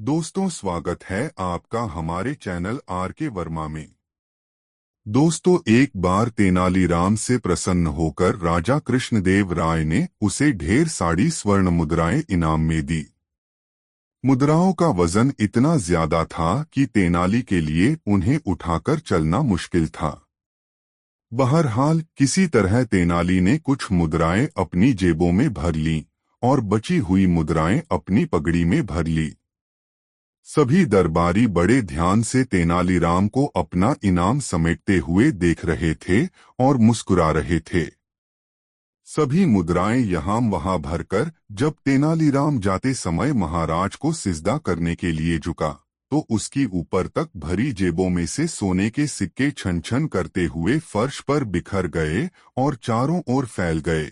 दोस्तों, स्वागत है आपका हमारे चैनल आर के वर्मा में। दोस्तों, एक बार तेनालीराम से प्रसन्न होकर राजा कृष्णदेव राय ने उसे ढेर सारी स्वर्ण मुद्राएं इनाम में दी। मुद्राओं का वजन इतना ज्यादा था कि तेनाली के लिए उन्हें उठाकर चलना मुश्किल था। बहरहाल किसी तरह तेनाली ने कुछ मुद्राएं अपनी जेबों में भर लीं और बची हुई मुद्राएं अपनी पगड़ी में भर ली। सभी दरबारी बड़े ध्यान से तेनालीराम को अपना इनाम समेटते हुए देख रहे थे और मुस्कुरा रहे थे। सभी मुद्राएं यहाँ वहां भरकर जब तेनालीराम जाते समय महाराज को सिजदा करने के लिए झुका तो उसकी ऊपर तक भरी जेबों में से सोने के सिक्के छन छन करते हुए फर्श पर बिखर गए और चारों ओर फैल गए।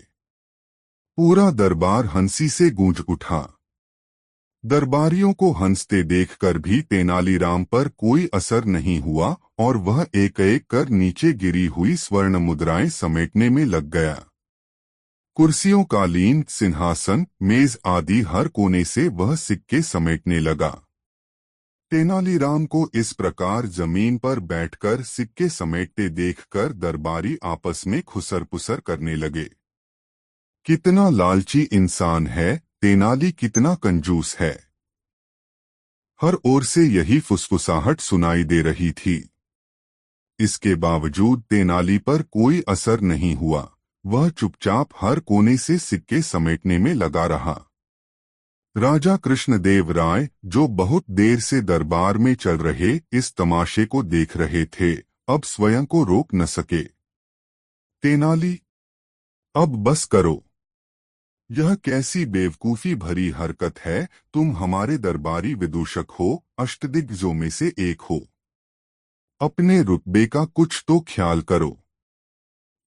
पूरा दरबार हंसी से गूंज उठा। दरबारियों को हंसते देखकर भी तेनालीराम पर कोई असर नहीं हुआ और वह एक एक कर नीचे गिरी हुई स्वर्ण मुद्राएं समेटने में लग गया। कुर्सियों, कालीन, सिंहासन, मेज आदि हर कोने से वह सिक्के समेटने लगा। तेनालीराम को इस प्रकार जमीन पर बैठकर सिक्के समेटते देखकर दरबारी आपस में खुसर-पुसर करने लगे। कितना लालची इंसान है, तेनाली कितना कंजूस है। हर ओर से यही फुसफुसाहट सुनाई दे रही थी। इसके बावजूद तेनाली पर कोई असर नहीं हुआ। वह चुपचाप हर कोने से सिक्के समेटने में लगा रहा। राजा कृष्णदेव राय, जो बहुत देर से दरबार में चल रहे इस तमाशे को देख रहे थे, अब स्वयं को रोक न सके। तेनाली, अब बस करो। यह कैसी बेवकूफी भरी हरकत है। तुम हमारे दरबारी विदूषक हो, अष्टदिग्गजों में से एक हो। अपने रुतबे का कुछ तो ख्याल करो।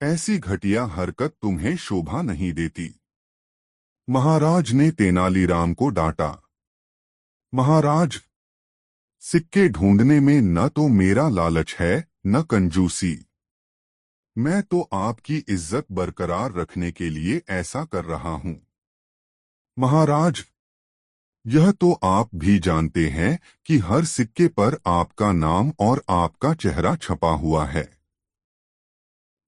ऐसी घटिया हरकत तुम्हें शोभा नहीं देती। महाराज ने तेनालीराम को डांटा। महाराज, सिक्के ढूंढने में न तो मेरा लालच है न कंजूसी। मैं तो आपकी इज्जत बरकरार रखने के लिए ऐसा कर रहा हूं। महाराज, यह तो आप भी जानते हैं कि हर सिक्के पर आपका नाम और आपका चेहरा छपा हुआ है।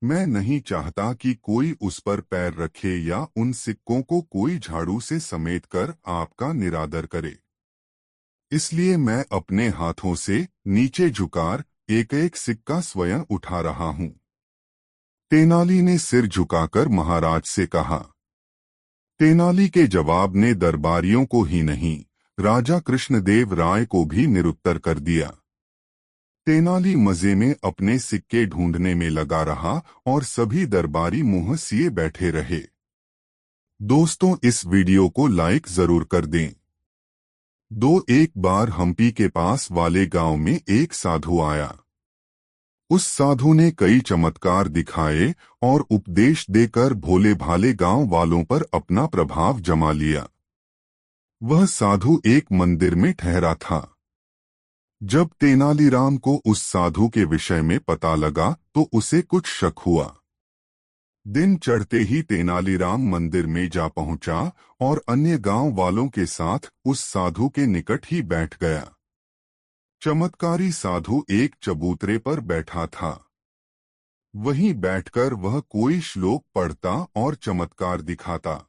मैं नहीं चाहता कि कोई उस पर पैर रखे या उन सिक्कों को कोई झाड़ू से समेटकर आपका निरादर करे। इसलिए मैं अपने हाथों से नीचे झुकार एक एक सिक्का स्वयं उठा रहा हूं। तेनाली ने सिर झुकाकर महाराज से कहा। तेनाली के जवाब ने दरबारियों को ही नहीं, राजा कृष्णदेव राय को भी निरुत्तर कर दिया। तेनाली मजे में अपने सिक्के ढूंढने में लगा रहा और सभी दरबारी मुंह सिए बैठे रहे। दोस्तों, इस वीडियो को लाइक जरूर कर दें। एक बार हम्पी के पास वाले गांव में एक साधु आया। उस साधु ने कई चमत्कार दिखाए और उपदेश देकर भोले भाले गांव वालों पर अपना प्रभाव जमा लिया। वह साधु एक मंदिर में ठहरा था। जब तेनालीराम को उस साधु के विषय में पता लगा तो उसे कुछ शक हुआ। दिन चढ़ते ही तेनालीराम मंदिर में जा पहुंचा और अन्य गांव वालों के साथ उस साधु के निकट ही बैठ गया। चमत्कारी साधु एक चबूतरे पर बैठा था। वहीं बैठकर वह कोई श्लोक पढ़ता और चमत्कार दिखाता।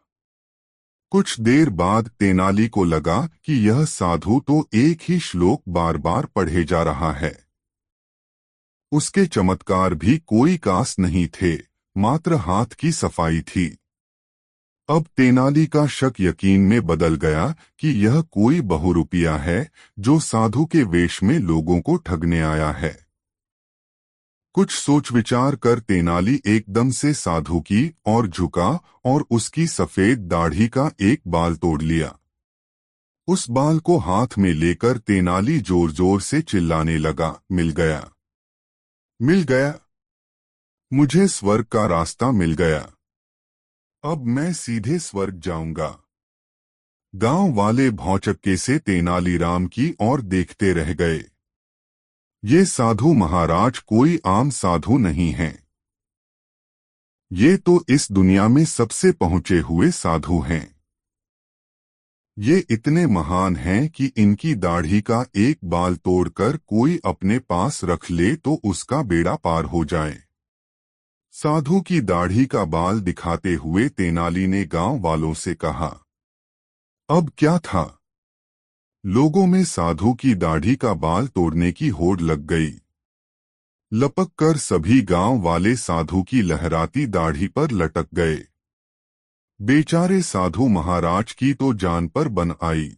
कुछ देर बाद तेनाली को लगा कि यह साधु तो एक ही श्लोक बार बार पढ़े जा रहा है। उसके चमत्कार भी कोई कास नहीं थे, मात्र हाथ की सफाई थी। अब तेनाली का शक यकीन में बदल गया कि यह कोई बहुरूपिया है जो साधु के वेश में लोगों को ठगने आया है। कुछ सोच विचार कर तेनाली एकदम से साधु की ओर झुका और उसकी सफेद दाढ़ी का एक बाल तोड़ लिया। उस बाल को हाथ में लेकर तेनाली जोर जोर से चिल्लाने लगा, मिल गया, मिल गया, मुझे स्वर्ग का रास्ता मिल गया। अब मैं सीधे स्वर्ग जाऊंगा। गांव वाले भौचक्के से तेनालीराम की ओर देखते रह गए। ये साधु महाराज कोई आम साधु नहीं हैं। ये तो इस दुनिया में सबसे पहुंचे हुए साधु हैं। ये इतने महान हैं कि इनकी दाढ़ी का एक बाल तोड़कर कोई अपने पास रख ले तो उसका बेड़ा पार हो जाए। साधु की दाढ़ी का बाल दिखाते हुए तेनाली ने गांव वालों से कहा। अब क्या था? लोगों में साधु की दाढ़ी का बाल तोड़ने की होड़ लग गई। लपक कर सभी गांव वाले साधु की लहराती दाढ़ी पर लटक गए। बेचारे साधु महाराज की तो जान पर बन आई।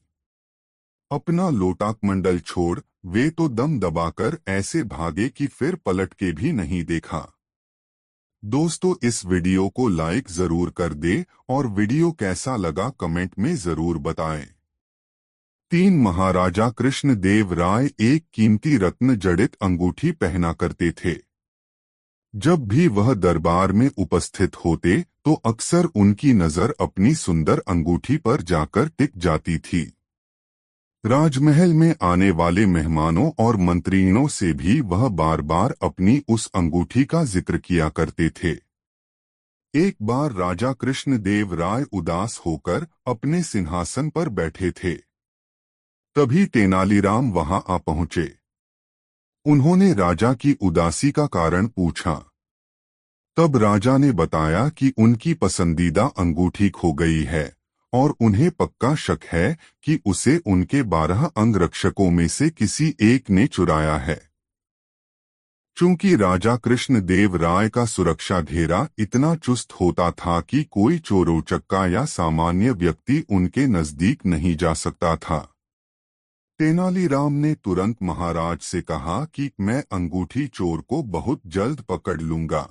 अपना लोटाकमंडल छोड़ वे तो दम दबाकर ऐसे भागे कि फिर पलट के भी नहीं देखा। दोस्तों, इस वीडियो को लाइक जरूर कर दे और वीडियो कैसा लगा कमेंट में जरूर बताएं। 3 महाराजा कृष्णदेव राय एक कीमती रत्न जड़ित अंगूठी पहना करते थे। जब भी वह दरबार में उपस्थित होते तो अक्सर उनकी नजर अपनी सुंदर अंगूठी पर जाकर टिक जाती थी। राजमहल में आने वाले मेहमानों और मंत्रियों से भी वह बार बार अपनी उस अंगूठी का जिक्र किया करते थे। एक बार राजा कृष्णदेव राय उदास होकर अपने सिंहासन पर बैठे थे। तभी तेनालीराम वहां आ पहुंचे। उन्होंने राजा की उदासी का कारण पूछा। तब राजा ने बताया कि उनकी पसंदीदा अंगूठी खो गई है और उन्हें पक्का शक है कि उसे उनके 12 अंगरक्षकों में से किसी एक ने चुराया है। चूंकि राजा कृष्णदेव राय का सुरक्षा घेरा इतना चुस्त होता था कि कोई चोर उचक्का या सामान्य व्यक्ति उनके नजदीक नहीं जा सकता था। तेनालीराम ने तुरंत महाराज से कहा कि मैं अंगूठी चोर को बहुत जल्द पकड़ लूंगा।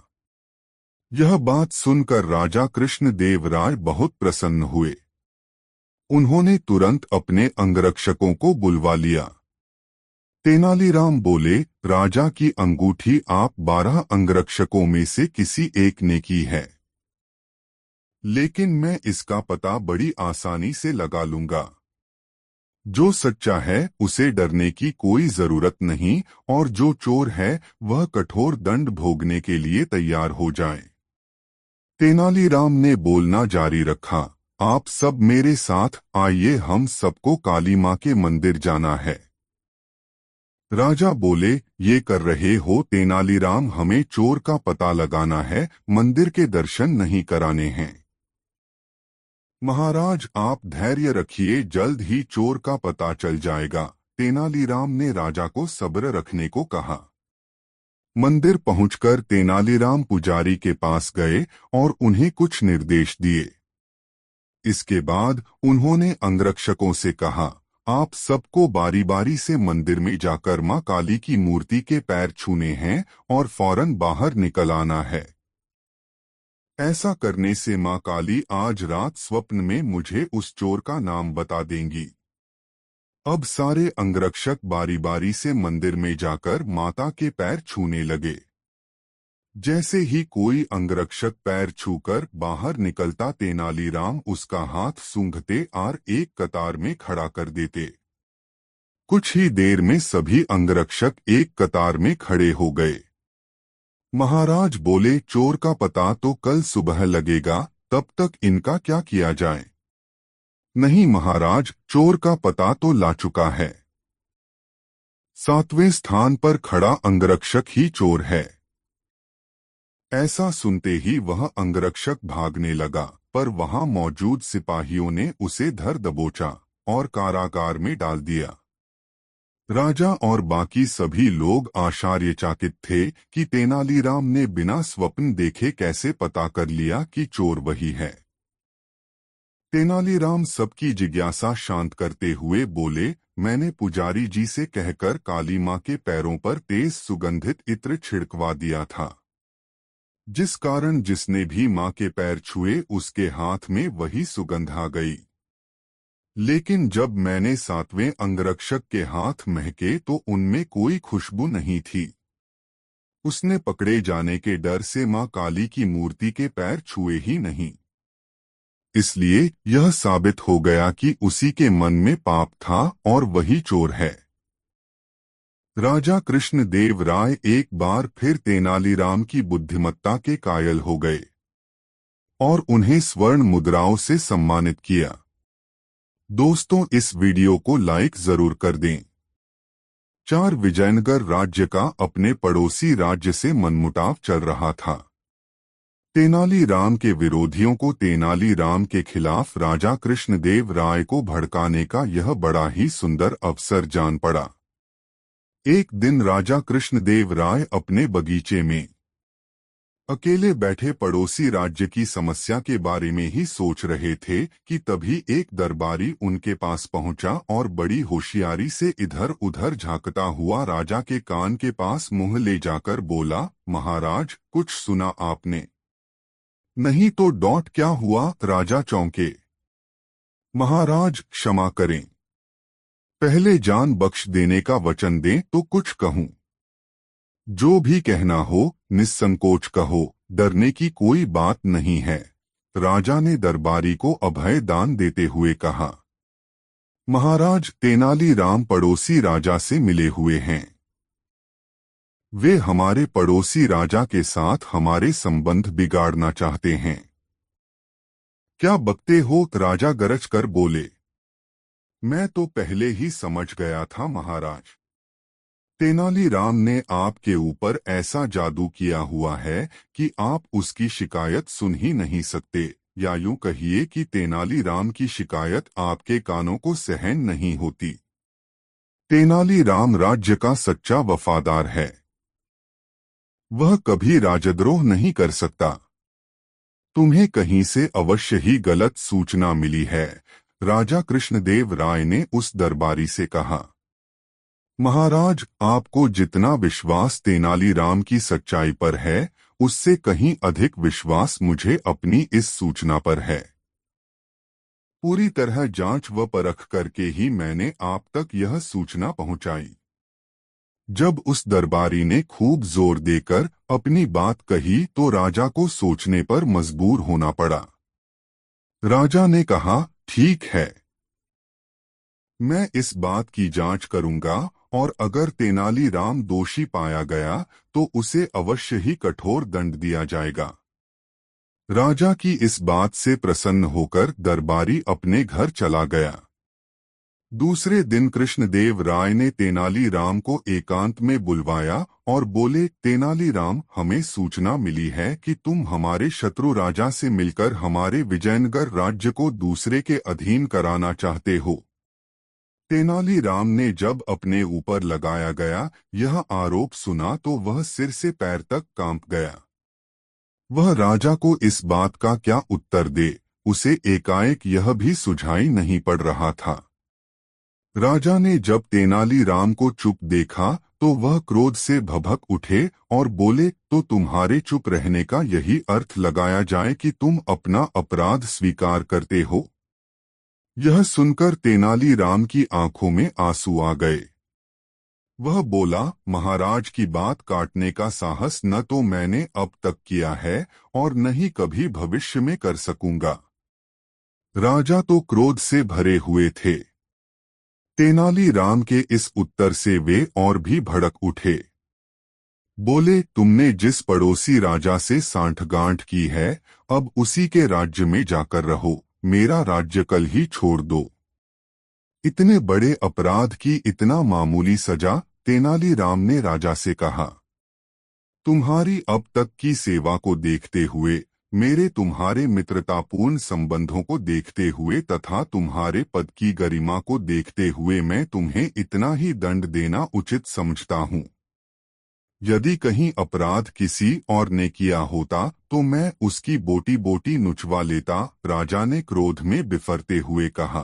यह बात सुनकर राजा कृष्णदेव राय बहुत प्रसन्न हुए। उन्होंने तुरंत अपने अंगरक्षकों को बुलवा लिया। तेनालीराम बोले, राजा की अंगूठी आप 12 अंगरक्षकों में से किसी एक ने की है, लेकिन मैं इसका पता बड़ी आसानी से लगा लूंगा। जो सच्चा है उसे डरने की कोई जरूरत नहीं और जो चोर है वह कठोर दंड भोगने के लिए तैयार हो जाए। तेनालीराम ने बोलना जारी रखा, आप सब मेरे साथ आइए, हम सबको काली मां के मंदिर जाना है। राजा बोले, ये कर रहे हो तेनालीराम, हमें चोर का पता लगाना है, मंदिर के दर्शन नहीं कराने हैं। महाराज आप धैर्य रखिए, जल्द ही चोर का पता चल जाएगा। तेनालीराम ने राजा को सब्र रखने को कहा। मंदिर पहुंचकर तेनालीराम पुजारी के पास गए और उन्हें कुछ निर्देश दिए। इसके बाद उन्होंने अंगरक्षकों से कहा, आप सबको बारी बारी से मंदिर में जाकर मां काली की मूर्ति के पैर छूने हैं और फौरन बाहर निकल आना है। ऐसा करने से मां काली आज रात स्वप्न में मुझे उस चोर का नाम बता देंगी। अब सारे अंगरक्षक बारी बारी से मंदिर में जाकर माता के पैर छूने लगे। जैसे ही कोई अंगरक्षक पैर छूकर बाहर निकलता तेनालीराम उसका हाथ सूंघते और एक कतार में खड़ा कर देते। कुछ ही देर में सभी अंगरक्षक एक कतार में खड़े हो गए। महाराज बोले, चोर का पता तो कल सुबह लगेगा, तब तक इनका क्या किया जाए? नहीं महाराज, चोर का पता तो ला चुका है। 7वें स्थान पर खड़ा अंगरक्षक ही चोर है। ऐसा सुनते ही वह अंगरक्षक भागने लगा, पर वहां मौजूद सिपाहियों ने उसे धर दबोचा और कारागार में डाल दिया। राजा और बाकी सभी लोग आश्चर्यचकित थे कि तेनालीराम ने बिना स्वप्न देखे कैसे पता कर लिया कि चोर वही है। तेनालीराम सबकी जिज्ञासा शांत करते हुए बोले, मैंने पुजारी जी से कहकर काली मां के पैरों पर तेज सुगंधित इत्र छिड़कवा दिया था, जिस कारण जिसने भी मां के पैर छुए उसके हाथ में वही सुगंध आ गई। लेकिन जब मैंने 7वें अंगरक्षक के हाथ महके तो उनमें कोई खुशबू नहीं थी। उसने पकड़े जाने के डर से मां काली की मूर्ति के पैर छुए ही नहीं। इसलिए यह साबित हो गया कि उसी के मन में पाप था और वही चोर है। राजा कृष्णदेव राय एक बार फिर तेनालीराम की बुद्धिमत्ता के कायल हो गए और उन्हें स्वर्ण मुद्राओं से सम्मानित किया। दोस्तों, इस वीडियो को लाइक जरूर कर दें। 4 विजयनगर राज्य का अपने पड़ोसी राज्य से मनमुटाव चल रहा था। तेनालीराम के विरोधियों को तेनालीराम के खिलाफ राजा कृष्णदेव राय को भड़काने का यह बड़ा ही सुंदर अवसर जान पड़ा। एक दिन राजा कृष्णदेव राय अपने बगीचे में अकेले बैठे पड़ोसी राज्य की समस्या के बारे में ही सोच रहे थे कि तभी एक दरबारी उनके पास पहुंचा और बड़ी होशियारी से इधर उधर झांकता हुआ राजा के कान के पास मुंह ले जाकर बोला, महाराज, कुछ सुना आपने? नहीं तो डॉट क्या हुआ? राजा चौंके। महाराज, क्षमा करें, पहले जान बख्श देने का वचन दें तो कुछ कहूं। जो भी कहना हो निस्संकोच कहो, डरने की कोई बात नहीं है, राजा ने दरबारी को अभय दान देते हुए कहा। महाराज, तेनालीराम पड़ोसी राजा से मिले हुए हैं। वे हमारे पड़ोसी राजा के साथ हमारे संबंध बिगाड़ना चाहते हैं। क्या बकते हो? राजा गरज कर बोले। मैं तो पहले ही समझ गया था महाराज। तेनालीराम ने आपके ऊपर ऐसा जादू किया हुआ है कि आप उसकी शिकायत सुन ही नहीं सकते, या यूं कहिए कि तेनालीराम की शिकायत आपके कानों को सहन नहीं होती। तेनालीराम राज्य का सच्चा वफादार है। वह कभी राजद्रोह नहीं कर सकता। तुम्हें कहीं से अवश्य ही गलत सूचना मिली है, राजा कृष्णदेव राय ने उस दरबारी से कहा। महाराज, आपको जितना विश्वास तेनालीराम की सच्चाई पर है, उससे कहीं अधिक विश्वास मुझे अपनी इस सूचना पर है। पूरी तरह जांच व परख करके ही मैंने आप तक यह सूचना पहुंचाई। जब उस दरबारी ने खूब जोर देकर अपनी बात कही तो राजा को सोचने पर मजबूर होना पड़ा। राजा ने कहा, ठीक है, मैं इस बात की जांच करूंगा और अगर तेनालीराम दोषी पाया गया तो उसे अवश्य ही कठोर दंड दिया जाएगा। राजा की इस बात से प्रसन्न होकर दरबारी अपने घर चला गया। दूसरे दिन कृष्णदेव राय ने तेनालीराम को एकांत में बुलवाया और बोले, तेनालीराम, हमें सूचना मिली है कि तुम हमारे शत्रु राजा से मिलकर हमारे विजयनगर राज्य को दूसरे के अधीन कराना चाहते हो। तेनालीराम ने जब अपने ऊपर लगाया गया यह आरोप सुना तो वह सिर से पैर तक कांप गया। वह राजा को इस बात का क्या उत्तर दे, उसे एकाएक यह भी सुझाई नहीं पड़ रहा था। राजा ने जब तेनालीराम को चुप देखा तो वह क्रोध से भभक उठे और बोले, तो तुम्हारे चुप रहने का यही अर्थ लगाया जाए कि तुम अपना अपराध स्वीकार करते हो? यह सुनकर तेनालीराम की आंखों में आंसू आ गए। वह बोला, महाराज की बात काटने का साहस न तो मैंने अब तक किया है और न ही कभी भविष्य में कर सकूंगा। राजा तो क्रोध से भरे हुए थे। तेनालीराम के इस उत्तर से वे और भी भड़क उठे। बोले, तुमने जिस पड़ोसी राजा से सांठगांठ की है, अब उसी के राज्य में जाकर रहो, मेरा राज्य कल ही छोड़ दो। इतने बड़े अपराध की इतना मामूली सजा? तेनालीराम ने राजा से कहा। तुम्हारी अब तक की सेवा को देखते हुए, मेरे तुम्हारे मित्रतापूर्ण संबंधों को देखते हुए तथा तुम्हारे पद की गरिमा को देखते हुए मैं तुम्हें इतना ही दंड देना उचित समझता हूँ। यदि कहीं अपराध किसी और ने किया होता तो मैं उसकी बोटी बोटी नुचवा लेता, राजा ने क्रोध में बिफरते हुए कहा।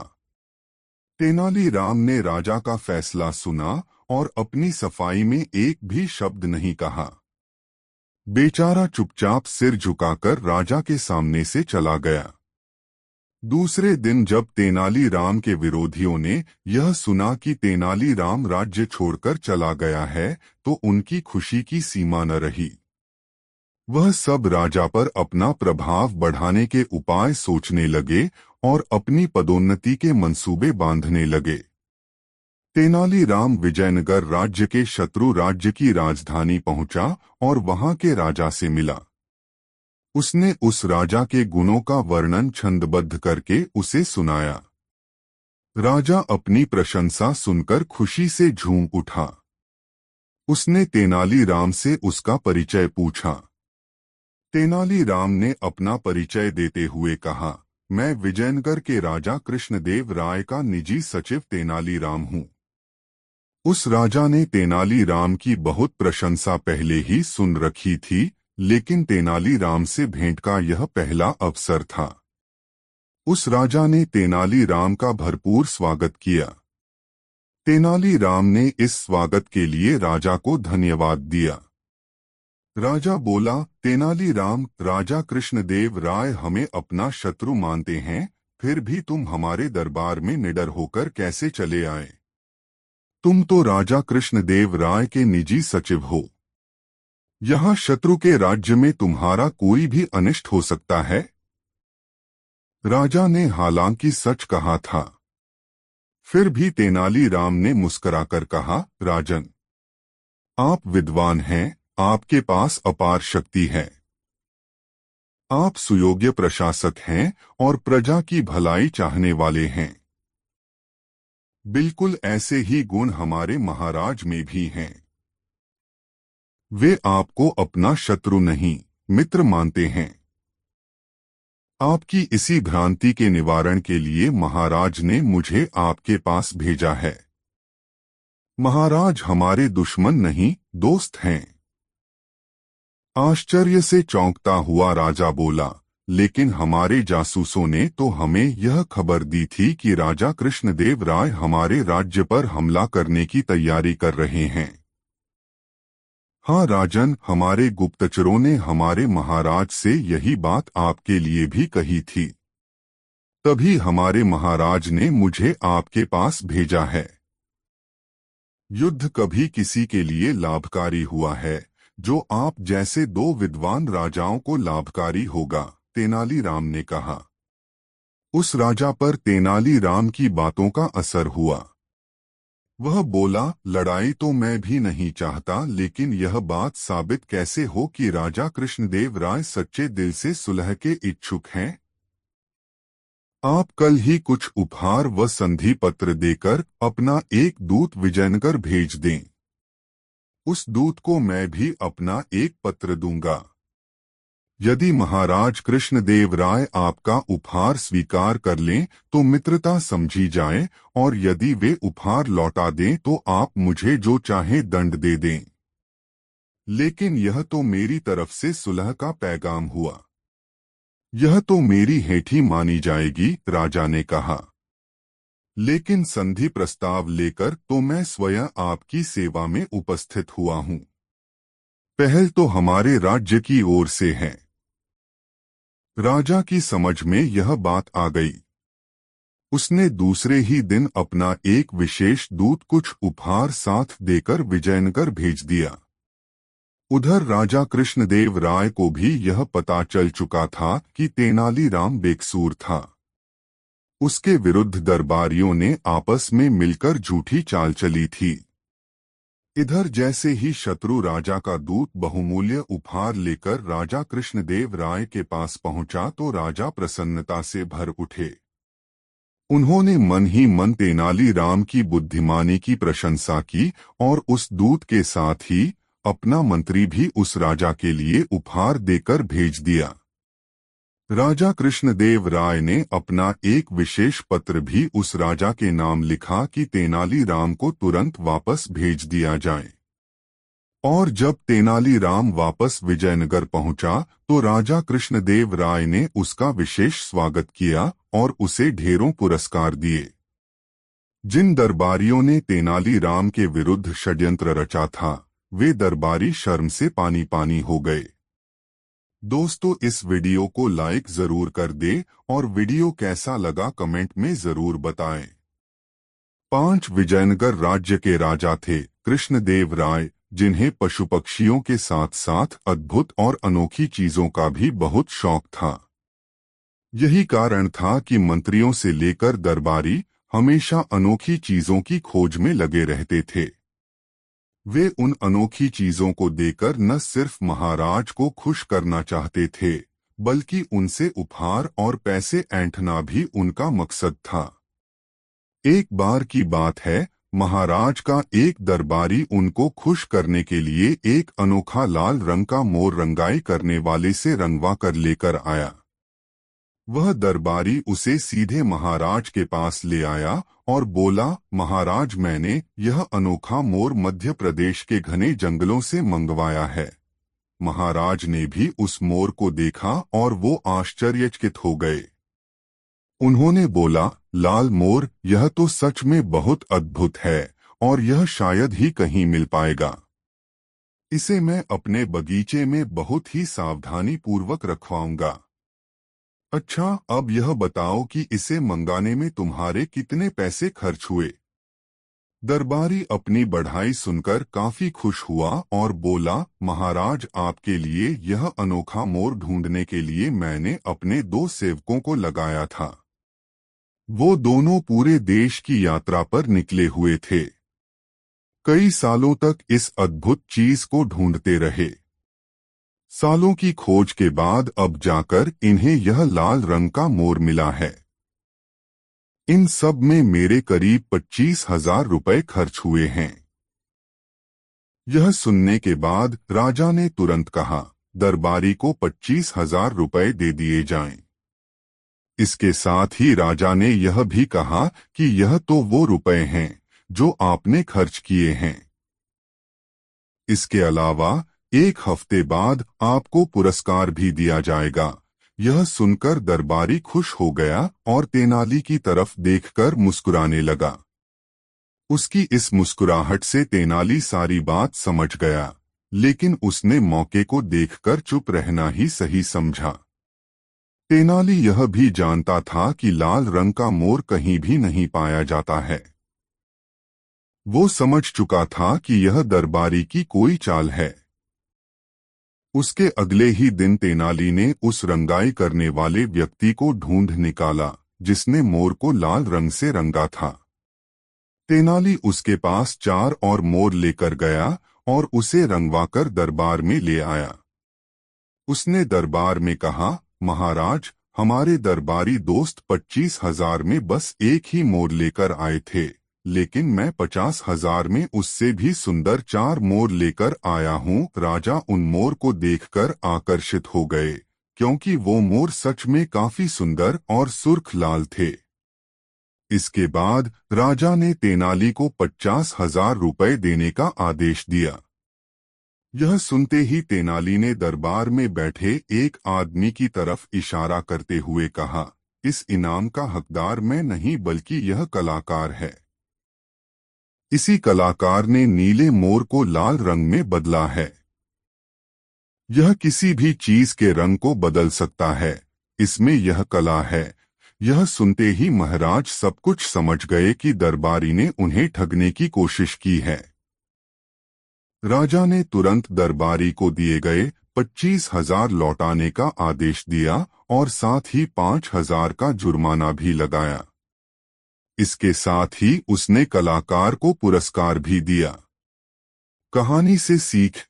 तेनालीराम ने राजा का फैसला सुना और अपनी सफाई में एक भी शब्द नहीं कहा। बेचारा चुपचाप सिर झुकाकर राजा के सामने से चला गया। दूसरे दिन जब तेनालीराम के विरोधियों ने यह सुना कि तेनालीराम राज्य छोड़कर चला गया है तो उनकी खुशी की सीमा न रही। वह सब राजा पर अपना प्रभाव बढ़ाने के उपाय सोचने लगे और अपनी पदोन्नति के मंसूबे बांधने लगे। तेनालीराम विजयनगर राज्य के शत्रु राज्य की राजधानी पहुंचा और वहां के राजा से मिला। उसने उस राजा के गुणों का वर्णन छंदबद्ध करके उसे सुनाया। राजा अपनी प्रशंसा सुनकर खुशी से झूम उठा। उसने तेनालीराम से उसका परिचय पूछा। तेनालीराम ने अपना परिचय देते हुए कहा, मैं विजयनगर के राजा कृष्णदेव राय का निजी सचिव तेनालीराम हूँ। उस राजा ने तेनालीराम की बहुत प्रशंसा पहले ही सुन रखी थी, लेकिन तेनालीराम से भेंट का यह पहला अवसर था। उस राजा ने तेनालीराम का भरपूर स्वागत किया। तेनालीराम ने इस स्वागत के लिए राजा को धन्यवाद दिया। राजा बोला, तेनालीराम, राजा कृष्णदेव राय हमें अपना शत्रु मानते हैं, फिर भी तुम हमारे दरबार में निडर होकर कैसे चले आए? तुम तो राजा कृष्णदेव राय के निजी सचिव हो। यहाँ शत्रु के राज्य में तुम्हारा कोई भी अनिष्ट हो सकता है। राजा ने हालांकि सच कहा था, फिर भी तेनालीराम ने मुस्कुराकर कहा, राजन, आप विद्वान हैं, आपके पास अपार शक्ति है। आप सुयोग्य प्रशासक हैं और प्रजा की भलाई चाहने वाले हैं। बिल्कुल ऐसे ही गुण हमारे महाराज में भी हैं। वे आपको अपना शत्रु नहीं, मित्र मानते हैं। आपकी इसी भ्रांति के निवारण के लिए महाराज ने मुझे आपके पास भेजा है। महाराज हमारे दुश्मन नहीं, दोस्त हैं। आश्चर्य से चौंकता हुआ राजा बोला, लेकिन हमारे जासूसों ने तो हमें यह खबर दी थी कि राजा कृष्णदेव राय हमारे राज्य पर हमला करने की तैयारी कर रहे हैं। हाँ राजन, हमारे गुप्तचरों ने हमारे महाराज से यही बात आपके लिए भी कही थी। तभी हमारे महाराज ने मुझे आपके पास भेजा है। युद्ध कभी किसी के लिए लाभकारी हुआ है, जो आप जैसे दो विद्वान राजाओं को लाभकारी होगा, तेनालीराम ने कहा। उस राजा पर तेनालीराम की बातों का असर हुआ। वह बोला, लड़ाई तो मैं भी नहीं चाहता, लेकिन यह बात साबित कैसे हो कि राजा कृष्णदेव राय सच्चे दिल से सुलह के इच्छुक हैं? आप कल ही कुछ उपहार व संधि पत्र देकर अपना एक दूत विजयनगर भेज दें। उस दूत को मैं भी अपना एक पत्र दूंगा। यदि महाराज कृष्णदेव राय आपका उपहार स्वीकार कर लें तो मित्रता समझी जाए, और यदि वे उपहार लौटा दें तो आप मुझे जो चाहे दंड दे दें। लेकिन यह तो मेरी तरफ से सुलह का पैगाम हुआ। यह तो मेरी हेठी मानी जाएगी, राजा ने कहा। लेकिन संधि प्रस्ताव लेकर तो मैं स्वयं आपकी सेवा में उपस्थित हुआ हूं। पहल तो हमारे राज्य की ओर से है। राजा की समझ में यह बात आ गई। उसने दूसरे ही दिन अपना एक विशेष दूत कुछ उपहार साथ देकर विजयनगर भेज दिया। उधर राजा कृष्णदेव राय को भी यह पता चल चुका था कि तेनालीराम बेकसूर था। उसके विरुद्ध दरबारियों ने आपस में मिलकर झूठी चाल चली थी। इधर जैसे ही शत्रु राजा का दूत बहुमूल्य उपहार लेकर राजा कृष्णदेव राय के पास पहुंचा तो राजा प्रसन्नता से भर उठे। उन्होंने मन ही मन तेनालीराम की बुद्धिमानी की प्रशंसा की और उस दूत के साथ ही अपना मंत्री भी उस राजा के लिए उपहार देकर भेज दिया। राजा कृष्णदेव राय ने अपना एक विशेष पत्र भी उस राजा के नाम लिखा कि तेनालीराम को तुरंत वापस भेज दिया जाए। और जब तेनालीराम वापस विजयनगर पहुंचा तो राजा कृष्णदेव राय ने उसका विशेष स्वागत किया और उसे ढेरों पुरस्कार दिए। जिन दरबारियों ने तेनालीराम के विरुद्ध षड्यंत्र रचा था, वे दरबारी शर्म से पानी पानी हो गए। दोस्तों, इस वीडियो को लाइक जरूर कर दे और वीडियो कैसा लगा कमेंट में जरूर बताएं। 5 विजयनगर राज्य के राजा थे कृष्णदेव राय, जिन्हें पशु पक्षियों के साथ साथ अद्भुत और अनोखी चीजों का भी बहुत शौक था। यही कारण था कि मंत्रियों से लेकर दरबारी हमेशा अनोखी चीजों की खोज में लगे रहते थे। वे उन अनोखी चीजों को देकर न सिर्फ महाराज को खुश करना चाहते थे, बल्कि उनसे उपहार और पैसे ऐंठना भी उनका मकसद था। एक बार की बात है, महाराज का एक दरबारी उनको खुश करने के लिए एक अनोखा लाल रंग का मोर रंगाई करने वाले से रंगवा कर लेकर आया। वह दरबारी उसे सीधे महाराज के पास ले आया और बोला, महाराज, मैंने यह अनोखा मोर मध्य प्रदेश के घने जंगलों से मंगवाया है। महाराज ने भी उस मोर को देखा और वो आश्चर्यचकित हो गए। उन्होंने बोला, लाल मोर, यह तो सच में बहुत अद्भुत है और यह शायद ही कहीं मिल पाएगा। इसे मैं अपने बगीचे में बहुत ही सावधानी पूर्वक रखवाऊंगा। अच्छा, अब यह बताओ कि इसे मंगाने में तुम्हारे कितने पैसे खर्च हुए? दरबारी अपनी बढ़ाई सुनकर काफी खुश हुआ और बोला, महाराज, आपके लिए यह अनोखा मोर ढूंढने के लिए मैंने अपने 2 सेवकों को लगाया था। वो दोनों पूरे देश की यात्रा पर निकले हुए थे। कई सालों तक इस अद्भुत चीज को ढूंढते रहे। सालों की खोज के बाद अब जाकर इन्हें यह लाल रंग का मोर मिला है। इन सब में मेरे करीब 25,000 रुपए खर्च हुए हैं। यह सुनने के बाद राजा ने तुरंत कहा, दरबारी को 25,000 रुपए दे दिए जाएं। इसके साथ ही राजा ने यह भी कहा कि यह तो वो रुपए हैं जो आपने खर्च किए हैं। इसके अलावा 1 हफ्ते बाद आपको पुरस्कार भी दिया जाएगा। यह सुनकर दरबारी खुश हो गया और तेनाली की तरफ देखकर मुस्कुराने लगा। उसकी इस मुस्कुराहट से तेनाली सारी बात समझ गया, लेकिन उसने मौके को देखकर चुप रहना ही सही समझा। तेनाली यह भी जानता था कि लाल रंग का मोर कहीं भी नहीं पाया जाता है। वो समझ चुका था कि यह दरबारी की कोई चाल है। उसके अगले ही दिन तेनाली ने उस रंगाई करने वाले व्यक्ति को ढूंढ निकाला जिसने मोर को लाल रंग से रंगा था। तेनाली उसके पास 4 और मोर लेकर गया और उसे रंगवाकर दरबार में ले आया। उसने दरबार में कहा, महाराज, हमारे दरबारी दोस्त 25,000 में बस एक ही मोर लेकर आए थे, लेकिन मैं 50,000 में उससे भी सुंदर 4 मोर लेकर आया हूँ। राजा उन मोर को देखकर आकर्षित हो गए, क्योंकि वो मोर सच में काफी सुंदर और सुर्ख लाल थे। इसके बाद राजा ने तेनाली को 50,000 रुपए देने का आदेश दिया। यह सुनते ही तेनाली ने दरबार में बैठे एक आदमी की तरफ इशारा करते हुए कहा, इस इनाम का हकदार मैं नहीं बल्कि यह कलाकार है। इसी कलाकार ने नीले मोर को लाल रंग में बदला है। यह किसी भी चीज के रंग को बदल सकता है, इसमें यह कला है। यह सुनते ही महाराज सब कुछ समझ गए कि दरबारी ने उन्हें ठगने की कोशिश की है। राजा ने तुरंत दरबारी को दिए गए 25,000 लौटाने का आदेश दिया और साथ ही 5,000 का जुर्माना भी लगाया। इसके साथ ही उसने कलाकार को पुरस्कार भी दिया। कहानी से सीख।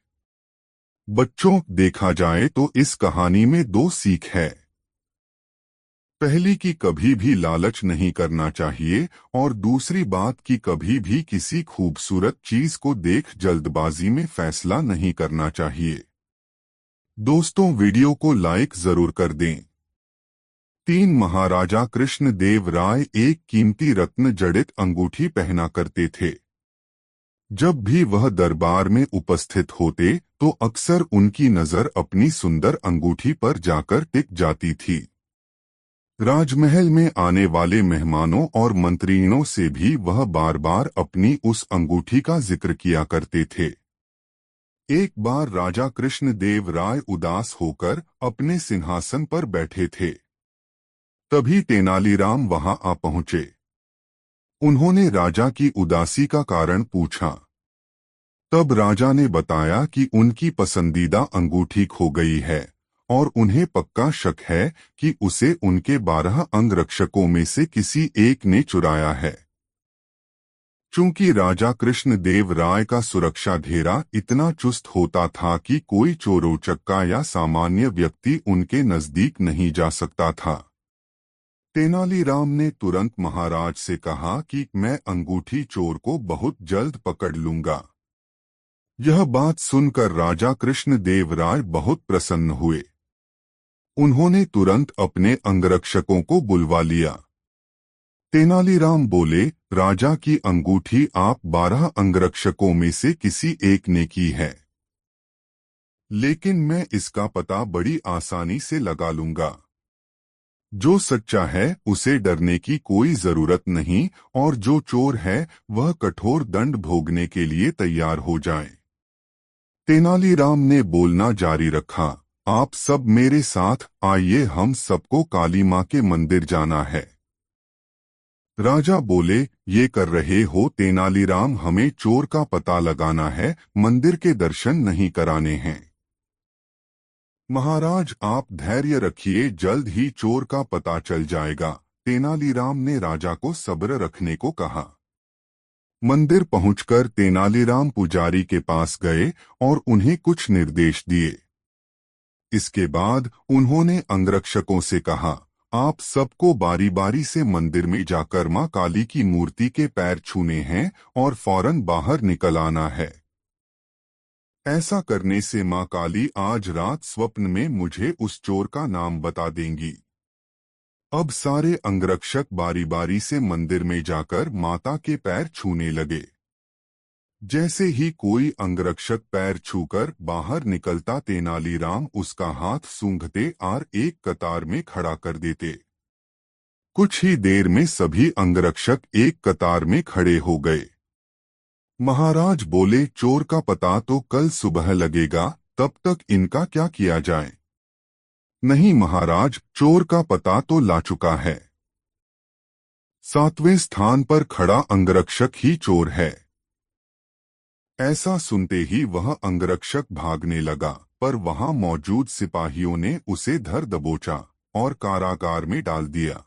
बच्चों, देखा जाए तो इस कहानी में 2 सीख है। पहली कि कभी भी लालच नहीं करना चाहिए और दूसरी बात कि कभी भी किसी खूबसूरत चीज को देख जल्दबाजी में फैसला नहीं करना चाहिए। दोस्तों, वीडियो को लाइक जरूर कर दें। 3 महाराजा कृष्णदेव राय एक कीमती रत्न जड़ित अंगूठी पहना करते थे। जब भी वह दरबार में उपस्थित होते तो अक्सर उनकी नजर अपनी सुंदर अंगूठी पर जाकर टिक जाती थी। राजमहल में आने वाले मेहमानों और मंत्रियों से भी वह बार बार अपनी उस अंगूठी का जिक्र किया करते थे। एक बार राजा कृष्णदेव राय उदास होकर अपने सिंहासन पर बैठे थे। तभी तेनालीराम वहां आ पहुंचे। उन्होंने राजा की उदासी का कारण पूछा। तब राजा ने बताया कि उनकी पसंदीदा अंगूठी खो गई है और उन्हें पक्का शक है कि उसे उनके 12 अंगरक्षकों में से किसी एक ने चुराया है। चूंकि राजा कृष्णदेव राय का सुरक्षा घेरा इतना चुस्त होता था कि कोई चोरोचक्का या सामान्य व्यक्ति उनके नजदीक नहीं जा सकता था। तेनालीराम ने तुरंत महाराज से कहा कि मैं अंगूठी चोर को बहुत जल्द पकड़ लूंगा। यह बात सुनकर राजा कृष्णदेव राय बहुत प्रसन्न हुए। उन्होंने तुरंत अपने अंगरक्षकों को बुलवा लिया। तेनालीराम बोले, राजा की अंगूठी आप 12 अंगरक्षकों में से किसी एक ने की है, लेकिन मैं इसका पता बड़ी आसानी से लगा लूंगा। जो सच्चा है उसे डरने की कोई जरूरत नहीं, और जो चोर है वह कठोर दंड भोगने के लिए तैयार हो जाए। तेनालीराम ने बोलना जारी रखा, आप सब मेरे साथ आइए, हम सबको काली मां के मंदिर जाना है। राजा बोले, ये कर रहे हो तेनालीराम, हमें चोर का पता लगाना है, मंदिर के दर्शन नहीं कराने हैं। महाराज आप धैर्य रखिए, जल्द ही चोर का पता चल जाएगा। तेनालीराम ने राजा को सब्र रखने को कहा। मंदिर पहुंचकर तेनालीराम पुजारी के पास गए और उन्हें कुछ निर्देश दिए। इसके बाद उन्होंने अंगरक्षकों से कहा, आप सबको बारी बारी से मंदिर में जाकर मां काली की मूर्ति के पैर छूने हैं और फौरन बाहर निकल आना है। ऐसा करने से मां काली आज रात स्वप्न में मुझे उस चोर का नाम बता देंगी। अब सारे अंगरक्षक बारी बारी से मंदिर में जाकर माता के पैर छूने लगे। जैसे ही कोई अंगरक्षक पैर छूकर बाहर निकलता, तेनालीराम उसका हाथ सूंघते और एक कतार में खड़ा कर देते। कुछ ही देर में सभी अंगरक्षक एक कतार में खड़े हो गए। महाराज बोले, चोर का पता तो कल सुबह लगेगा, तब तक इनका क्या किया जाए? नहीं महाराज, चोर का पता तो ला चुका है। 7वें स्थान पर खड़ा अंगरक्षक ही चोर है। ऐसा सुनते ही वह अंगरक्षक भागने लगा, पर वहां मौजूद सिपाहियों ने उसे धर दबोचा और कारागार में डाल दिया।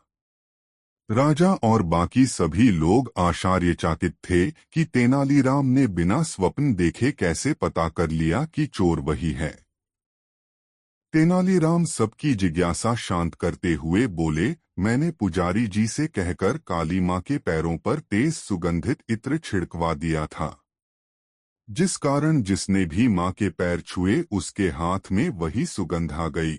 राजा और बाकी सभी लोग आश्चर्यचकित थे कि तेनालीराम ने बिना स्वप्न देखे कैसे पता कर लिया कि चोर वही है। तेनालीराम सबकी जिज्ञासा शांत करते हुए बोले, मैंने पुजारी जी से कहकर काली मां के पैरों पर तेज सुगंधित इत्र छिड़कवा दिया था, जिस कारण जिसने भी मां के पैर छुए उसके हाथ में वही सुगंध आ गई।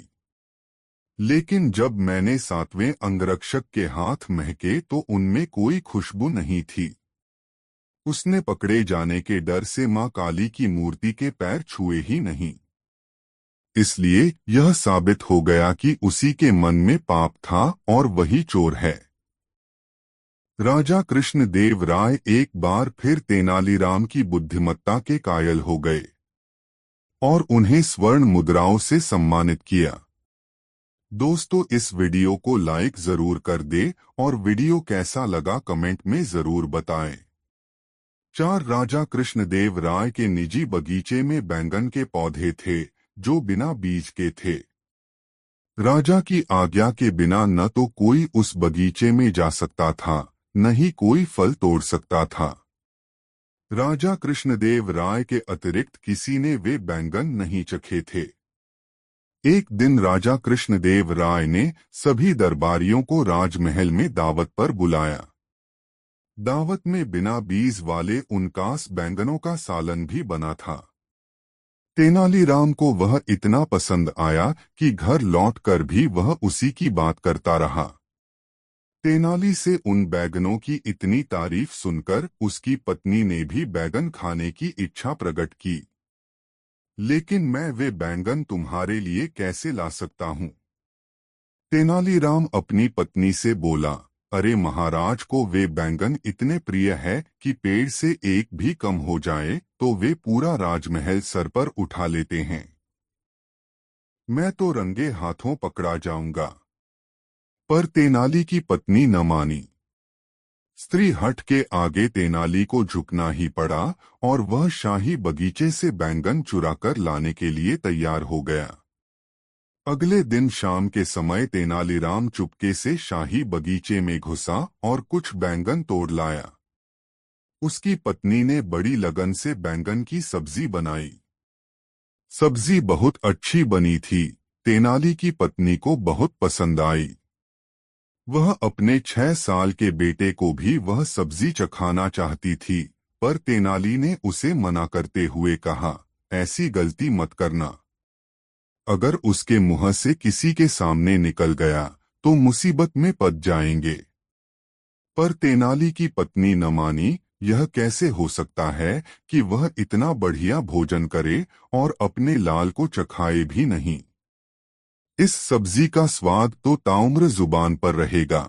लेकिन जब मैंने 7वें अंगरक्षक के हाथ महके तो उनमें कोई खुशबू नहीं थी। उसने पकड़े जाने के डर से मां काली की मूर्ति के पैर छुए ही नहीं। इसलिए यह साबित हो गया कि उसी के मन में पाप था और वही चोर है। राजा कृष्णदेव राय एक बार फिर तेनालीराम की बुद्धिमत्ता के कायल हो गए और उन्हें स्वर्ण मुद्राओं से सम्मानित किया। दोस्तों, इस वीडियो को लाइक जरूर कर दे और वीडियो कैसा लगा कमेंट में जरूर बताएं। 4 राजा कृष्णदेव राय के निजी बगीचे में बैंगन के पौधे थे जो बिना बीज के थे। राजा की आज्ञा के बिना न तो कोई उस बगीचे में जा सकता था, न ही कोई फल तोड़ सकता था। राजा कृष्णदेव राय के अतिरिक्त किसी ने वे बैंगन नहीं चखे थे। एक दिन राजा कृष्णदेव राय ने सभी दरबारियों को राजमहल में दावत पर बुलाया। दावत में बिना बीज वाले 49 बैंगनों का सालन भी बना था। तेनालीराम को वह इतना पसंद आया कि घर लौटकर भी वह उसी की बात करता रहा। तेनाली से उन बैंगनों की इतनी तारीफ सुनकर उसकी पत्नी ने भी बैंगन खाने की इच्छा प्रकट की। लेकिन मैं वे बैंगन तुम्हारे लिए कैसे ला सकता हूँ? तेनालीराम अपनी पत्नी से बोला, अरे महाराज को वे बैंगन इतने प्रिय है कि पेड़ से एक भी कम हो जाए तो वे पूरा राजमहल सर पर उठा लेते हैं। मैं तो रंगे हाथों पकड़ा जाऊंगा। पर तेनाली की पत्नी न मानी। स्त्री हठ के आगे तेनाली को झुकना ही पड़ा और वह शाही बगीचे से बैंगन चुराकर लाने के लिए तैयार हो गया। अगले दिन शाम के समय तेनालीराम चुपके से शाही बगीचे में घुसा और कुछ बैंगन तोड़ लाया। उसकी पत्नी ने बड़ी लगन से बैंगन की सब्जी बनाई। सब्जी बहुत अच्छी बनी थी। तेनाली की पत्नी को बहुत पसंद आई। वह अपने 6 साल के बेटे को भी वह सब्जी चखाना चाहती थी, पर तेनाली ने उसे मना करते हुए कहा, ऐसी गलती मत करना। अगर उसके मुंह से किसी के सामने निकल गया तो मुसीबत में पड़ जाएंगे। पर तेनाली की पत्नी न मानी। यह कैसे हो सकता है कि वह इतना बढ़िया भोजन करे और अपने लाल को चखाए भी नहीं। इस सब्जी का स्वाद तो ताउम्र जुबान पर रहेगा।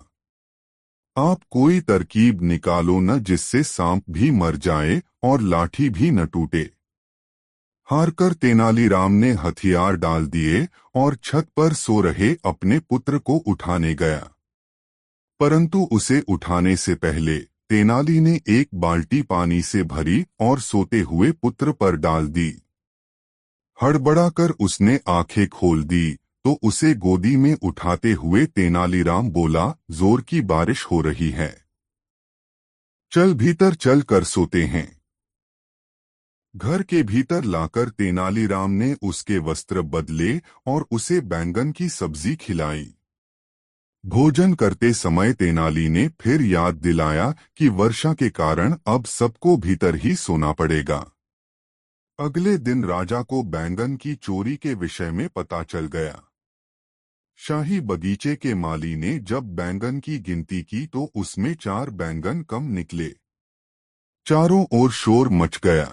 आप कोई तरकीब निकालो न जिससे सांप भी मर जाए और लाठी भी न टूटे। हारकर तेनालीराम ने हथियार डाल दिए और छत पर सो रहे अपने पुत्र को उठाने गया। परंतु उसे उठाने से पहले तेनाली ने एक बाल्टी पानी से भरी और सोते हुए पुत्र पर डाल दी। हड़बड़ाकर उसने आंखें खोल दी तो उसे गोदी में उठाते हुए तेनालीराम बोला, जोर की बारिश हो रही है, चल भीतर चल कर सोते हैं। घर के भीतर लाकर तेनालीराम ने उसके वस्त्र बदले और उसे बैंगन की सब्जी खिलाई। भोजन करते समय तेनाली ने फिर याद दिलाया कि वर्षा के कारण अब सबको भीतर ही सोना पड़ेगा। अगले दिन राजा को बैंगन की चोरी के विषय में पता चल गया। शाही बगीचे के माली ने जब बैंगन की गिनती की तो उसमें 4 बैंगन कम निकले। चारों ओर शोर मच गया।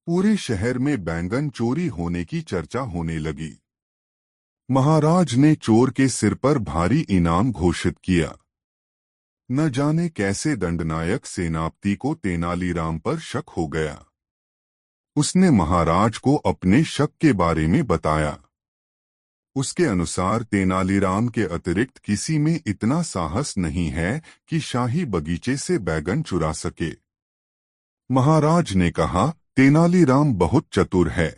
पूरे शहर में बैंगन चोरी होने की चर्चा होने लगी। महाराज ने चोर के सिर पर भारी इनाम घोषित किया। न जाने कैसे दंडनायक सेनापति को तेनालीराम पर शक हो गया। उसने महाराज को अपने शक के बारे में बताया। उसके अनुसार तेनालीराम के अतिरिक्त किसी में इतना साहस नहीं है कि शाही बगीचे से बैंगन चुरा सके। महाराज ने कहा, तेनालीराम बहुत चतुर है।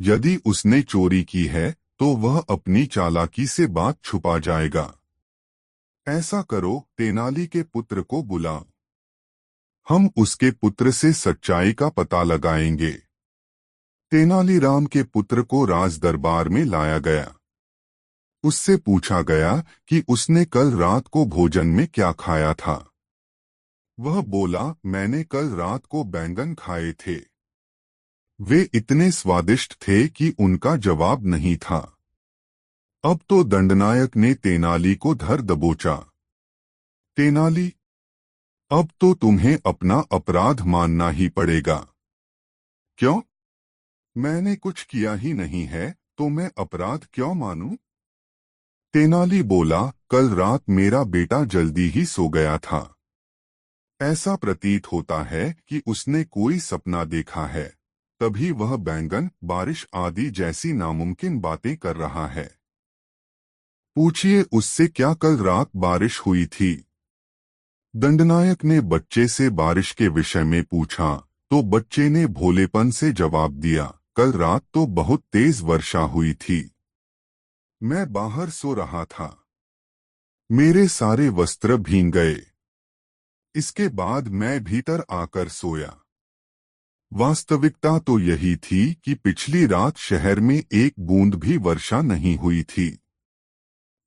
यदि उसने चोरी की है तो वह अपनी चालाकी से बात छुपा जाएगा। ऐसा करो, तेनाली के पुत्र को बुला। हम उसके पुत्र से सच्चाई का पता लगाएंगे। तेनालीराम के पुत्र को राज दरबार में लाया गया। उससे पूछा गया कि उसने कल रात को भोजन में क्या खाया था। वह बोला, मैंने कल रात को बैंगन खाए थे। वे इतने स्वादिष्ट थे कि उनका जवाब नहीं था। अब तो दंडनायक ने तेनाली को धर दबोचा। तेनाली, अब तो तुम्हें अपना अपराध मानना ही पड़ेगा। क्यों? मैंने कुछ किया ही नहीं है तो मैं अपराध क्यों मानूं? तेनाली बोला, कल रात मेरा बेटा जल्दी ही सो गया था। ऐसा प्रतीत होता है कि उसने कोई सपना देखा है, तभी वह बैंगन, बारिश आदि जैसी नामुमकिन बातें कर रहा है। पूछिए उससे क्या कल रात बारिश हुई थी। दंडनायक ने बच्चे से बारिश के विषय में पूछा तो बच्चे ने भोलेपन से जवाब दिया, कल रात तो बहुत तेज वर्षा हुई थी। मैं बाहर सो रहा था। मेरे सारे वस्त्र भीग गए। इसके बाद मैं भीतर आकर सोया। वास्तविकता तो यही थी कि पिछली रात शहर में एक बूंद भी वर्षा नहीं हुई थी।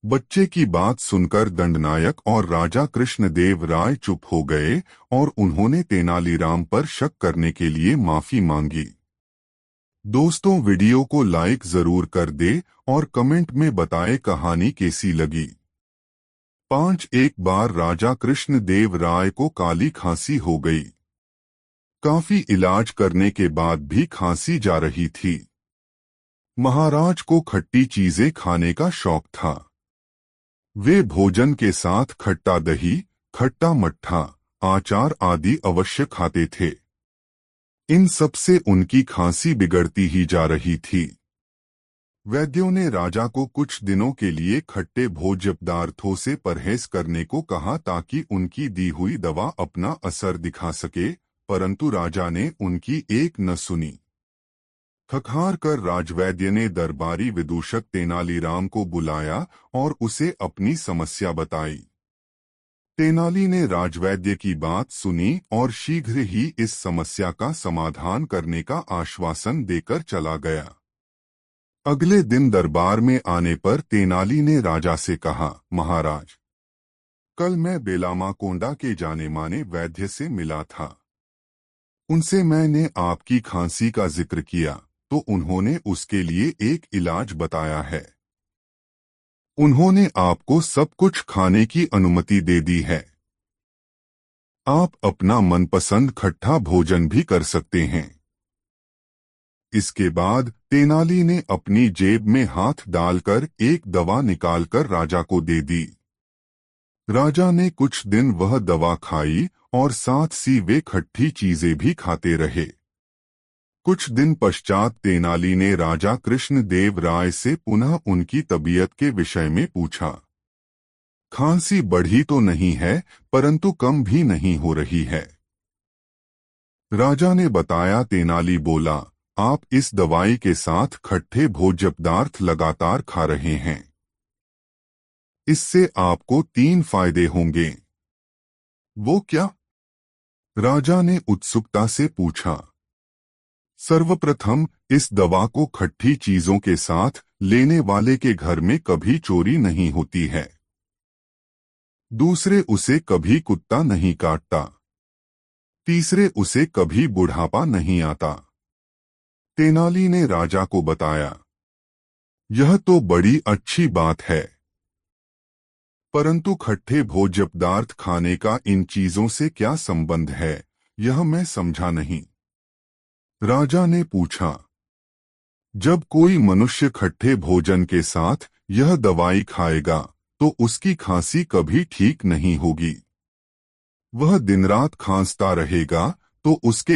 बच्चे की बात सुनकर दंडनायक और राजा कृष्णदेव राय चुप हो गए और उन्होंने तेनालीराम पर शक करने के लिए माफी मांगी। दोस्तों, वीडियो को लाइक जरूर कर दे और कमेंट में बताएं कहानी कैसी लगी। 5 एक बार राजा कृष्णदेव राय को काली खांसी हो गई। काफी इलाज करने के बाद भी खांसी जा रही थी। महाराज को खट्टी चीजें खाने का शौक था। वे भोजन के साथ खट्टा दही, खट्टा मट्ठा, आचार आदि अवश्य खाते थे। इन सब से उनकी खांसी बिगड़ती ही जा रही थी। वैद्यों ने राजा को कुछ दिनों के लिए खट्टे भोज्य पदार्थों से परहेज करने को कहा ताकि उनकी दी हुई दवा अपना असर दिखा सके, परंतु राजा ने उनकी एक न सुनी। थक-हार कर राजवैद्य ने दरबारी विदूषक तेनालीराम को बुलाया और उसे अपनी समस्या बताई। तेनाली ने राजवैद्य की बात सुनी और शीघ्र ही इस समस्या का समाधान करने का आश्वासन देकर चला गया। अगले दिन दरबार में आने पर तेनाली ने राजा से कहा, महाराज, कल मैं बेलामाकोंडा के जाने माने वैद्य से मिला था। उनसे मैंने आपकी खांसी का जिक्र किया तो उन्होंने उसके लिए एक इलाज बताया है। उन्होंने आपको सब कुछ खाने की अनुमति दे दी है। आप अपना मनपसंद खट्टा भोजन भी कर सकते हैं। इसके बाद तेनाली ने अपनी जेब में हाथ डालकर एक दवा निकालकर राजा को दे दी। राजा ने कुछ दिन वह दवा खाई और साथ सी वे खट्टी चीजें भी खाते रहे। कुछ दिन पश्चात तेनाली ने राजा कृष्णदेव राय से पुनः उनकी तबीयत के विषय में पूछा। खांसी बढ़ी तो नहीं है, परंतु कम भी नहीं हो रही है। राजा ने बताया। तेनाली बोला, आप इस दवाई के साथ खट्टे भोज्य पदार्थ लगातार खा रहे हैं। इससे आपको 3 फायदे होंगे। वो क्या? राजा ने उत्सुकता से पूछा। सर्वप्रथम, इस दवा को खट्टी चीजों के साथ लेने वाले के घर में कभी चोरी नहीं होती है। दूसरे, उसे कभी कुत्ता नहीं काटता। तीसरे, उसे कभी बुढ़ापा नहीं आता। तेनाली ने राजा को बताया। यह तो बड़ी अच्छी बात है, परंतु खट्टे भोज्य पदार्थ खाने का इन चीजों से क्या संबंध है, यह मैं समझा नहीं। राजा ने पूछा। जब कोई मनुष्य खट्टे भोजन के साथ यह दवाई खाएगा तो उसकी खांसी कभी ठीक नहीं होगी। वह दिन रात खांसता रहेगा तो उसके